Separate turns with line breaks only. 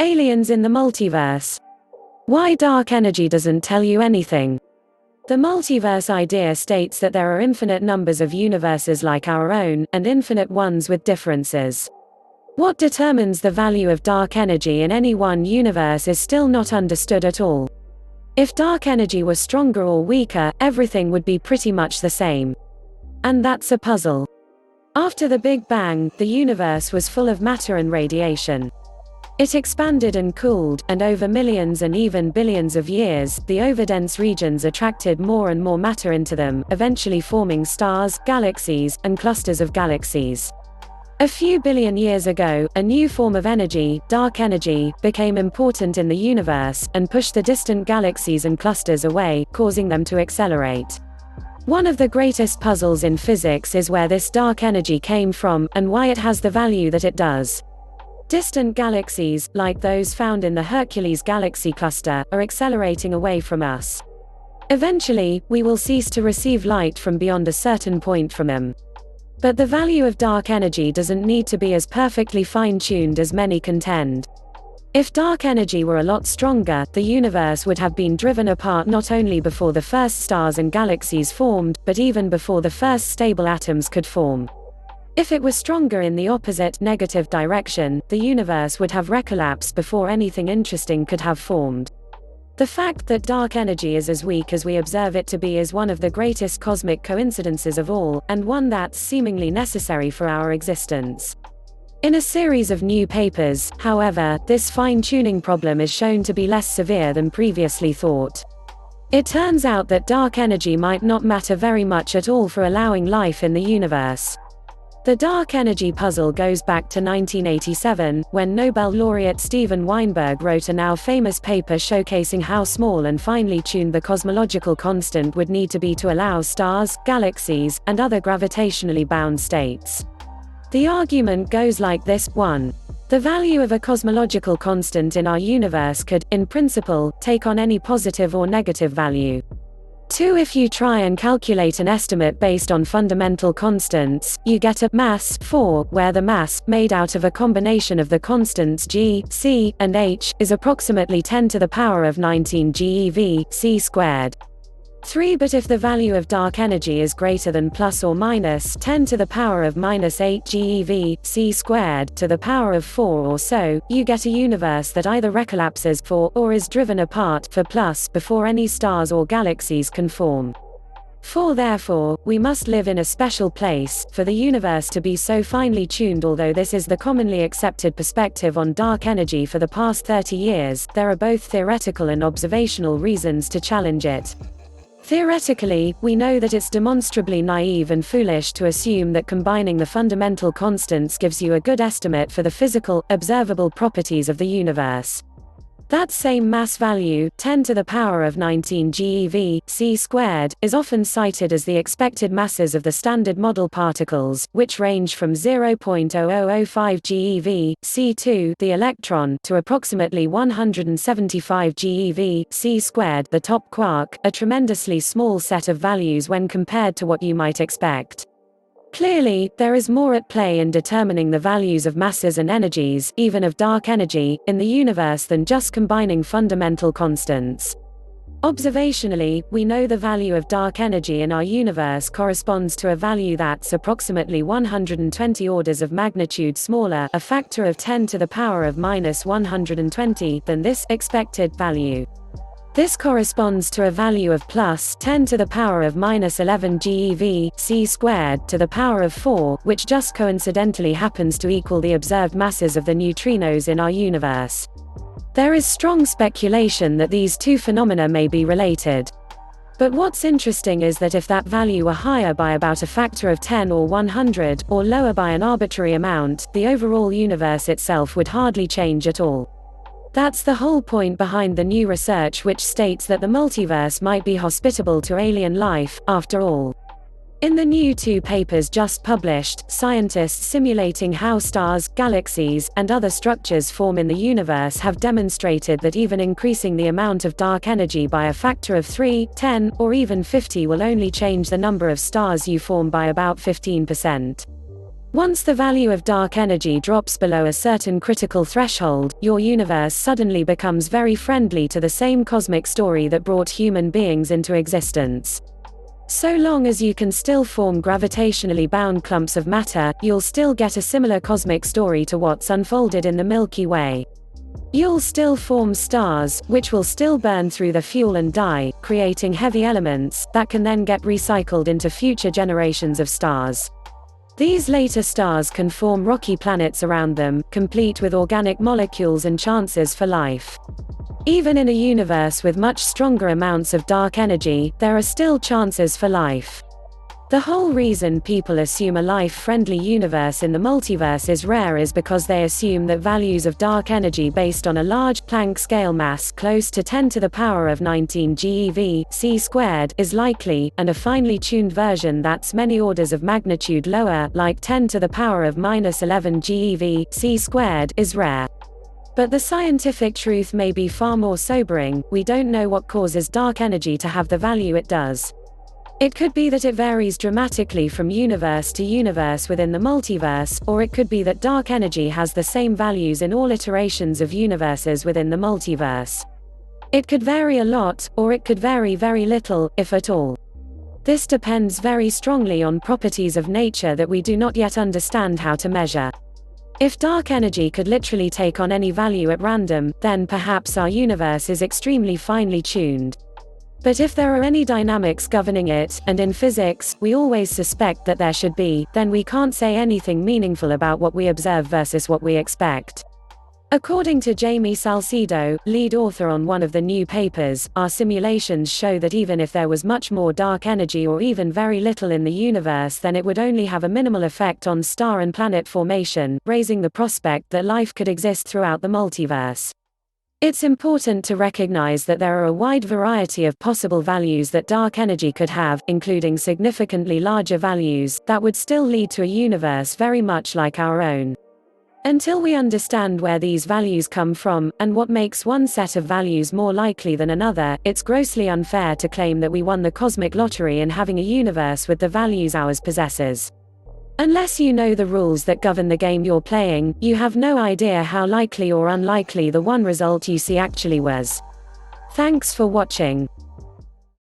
Aliens in the multiverse. Why dark energy doesn't tell you anything. The multiverse idea states that there are infinite numbers of universes like our own, and infinite ones with differences. What determines the value of dark energy in any one universe is still not understood at all. If dark energy were stronger or weaker, everything would be pretty much the same. And that's a puzzle. After the Big Bang, the universe was full of matter and radiation. It expanded and cooled, and over millions and even billions of years, the overdense regions attracted more and more matter into them, eventually forming stars, galaxies, and clusters of galaxies. A few billion years ago, a new form of energy, dark energy, became important in the universe, and pushed the distant galaxies and clusters away, causing them to accelerate. One of the greatest puzzles in physics is where this dark energy came from, and why it has the value that it does. Distant galaxies, like those found in the Hercules galaxy cluster, are accelerating away from us. Eventually, we will cease to receive light from beyond a certain point from them. But the value of dark energy doesn't need to be as perfectly fine-tuned as many contend. If dark energy were a lot stronger, the universe would have been driven apart not only before the first stars and galaxies formed, but even before the first stable atoms could form. If it were stronger in the opposite, negative direction, the universe would have recollapsed before anything interesting could have formed. The fact that dark energy is as weak as we observe it to be is one of the greatest cosmic coincidences of all, and one that's seemingly necessary for our existence. In a series of new papers, however, this fine-tuning problem is shown to be less severe than previously thought. It turns out that dark energy might not matter very much at all for allowing life in the universe. The dark energy puzzle goes back to 1987, when Nobel laureate Steven Weinberg wrote a now famous paper showcasing how small and finely tuned the cosmological constant would need to be to allow stars, galaxies, and other gravitationally bound states. The argument goes like this: 1. The value of a cosmological constant in our universe could, in principle, take on any positive or negative value. 2. If you try and calculate an estimate based on fundamental constants, you get a mass 4, where the mass, made out of a combination of the constants g, c, and h, is approximately 10 to the power of 19 GeV, c squared. 3. But if the value of dark energy is greater than plus or minus 10 to the power of minus 8 GeV, c squared, to the power of 4 or so, you get a universe that either recollapses for, or is driven apart for plus, before any stars or galaxies can form. 4. Therefore, we must live in a special place, for the universe to be so finely tuned. Although this is the commonly accepted perspective on dark energy for the past 30 years, there are both theoretical and observational reasons to challenge it. Theoretically, we know that it's demonstrably naive and foolish to assume that combining the fundamental constants gives you a good estimate for the physical, observable properties of the universe. That same mass value, 10 to the power of 19 GeV, c squared, is often cited as the expected masses of the standard model particles, which range from 0.0005 GeV, c2, the electron, to approximately 175 GeV, c squared, the top quark, a tremendously small set of values when compared to what you might expect. Clearly, there is more at play in determining the values of masses and energies, even of dark energy, in the universe than just combining fundamental constants. Observationally, we know the value of dark energy in our universe corresponds to a value that's approximately 120 orders of magnitude smaller, a factor of 10 to the power of minus 120, than this expected value. This corresponds to a value of plus 10 to the power of minus 11 GeV, c squared, to the power of 4, which just coincidentally happens to equal the observed masses of the neutrinos in our universe. There is strong speculation that these two phenomena may be related. But what's interesting is that if that value were higher by about a factor of 10 or 100, or lower by an arbitrary amount, the overall universe itself would hardly change at all. That's the whole point behind the new research, which states that the multiverse might be hospitable to alien life, after all. In the new 2 papers just published, scientists simulating how stars, galaxies, and other structures form in the universe have demonstrated that even increasing the amount of dark energy by a factor of 3, 10, or even 50 will only change the number of stars you form by about 15%. Once the value of dark energy drops below a certain critical threshold, your universe suddenly becomes very friendly to the same cosmic story that brought human beings into existence. So long as you can still form gravitationally bound clumps of matter, you'll still get a similar cosmic story to what's unfolded in the Milky Way. You'll still form stars, which will still burn through the fuel and die, creating heavy elements that can then get recycled into future generations of stars. These later stars can form rocky planets around them, complete with organic molecules and chances for life. Even in a universe with much stronger amounts of dark energy, there are still chances for life. The whole reason people assume a life-friendly universe in the multiverse is rare is because they assume that values of dark energy based on a large Planck scale mass close to 10 to the power of 19 GeV c² is likely, and a finely tuned version that's many orders of magnitude lower, like 10 to the power of -11 GeV c² is rare. But the scientific truth may be far more sobering: we don't know what causes dark energy to have the value it does. It could be that it varies dramatically from universe to universe within the multiverse, or it could be that dark energy has the same values in all iterations of universes within the multiverse. It could vary a lot, or it could vary very little, if at all. This depends very strongly on properties of nature that we do not yet understand how to measure. If dark energy could literally take on any value at random, then perhaps our universe is extremely finely tuned. But if there are any dynamics governing it, and in physics, we always suspect that there should be, then we can't say anything meaningful about what we observe versus what we expect. According to Jamie Salcedo, lead author on one of the new papers, our simulations show that even if there was much more dark energy or even very little in the universe, then it would only have a minimal effect on star and planet formation, raising the prospect that life could exist throughout the multiverse. It's important to recognize that there are a wide variety of possible values that dark energy could have, including significantly larger values, that would still lead to a universe very much like our own. Until we understand where these values come from, and what makes one set of values more likely than another, it's grossly unfair to claim that we won the cosmic lottery in having a universe with the values ours possesses. Unless you know the rules that govern the game you're playing, you have no idea how likely or unlikely the one result you see actually was. Thanks for watching.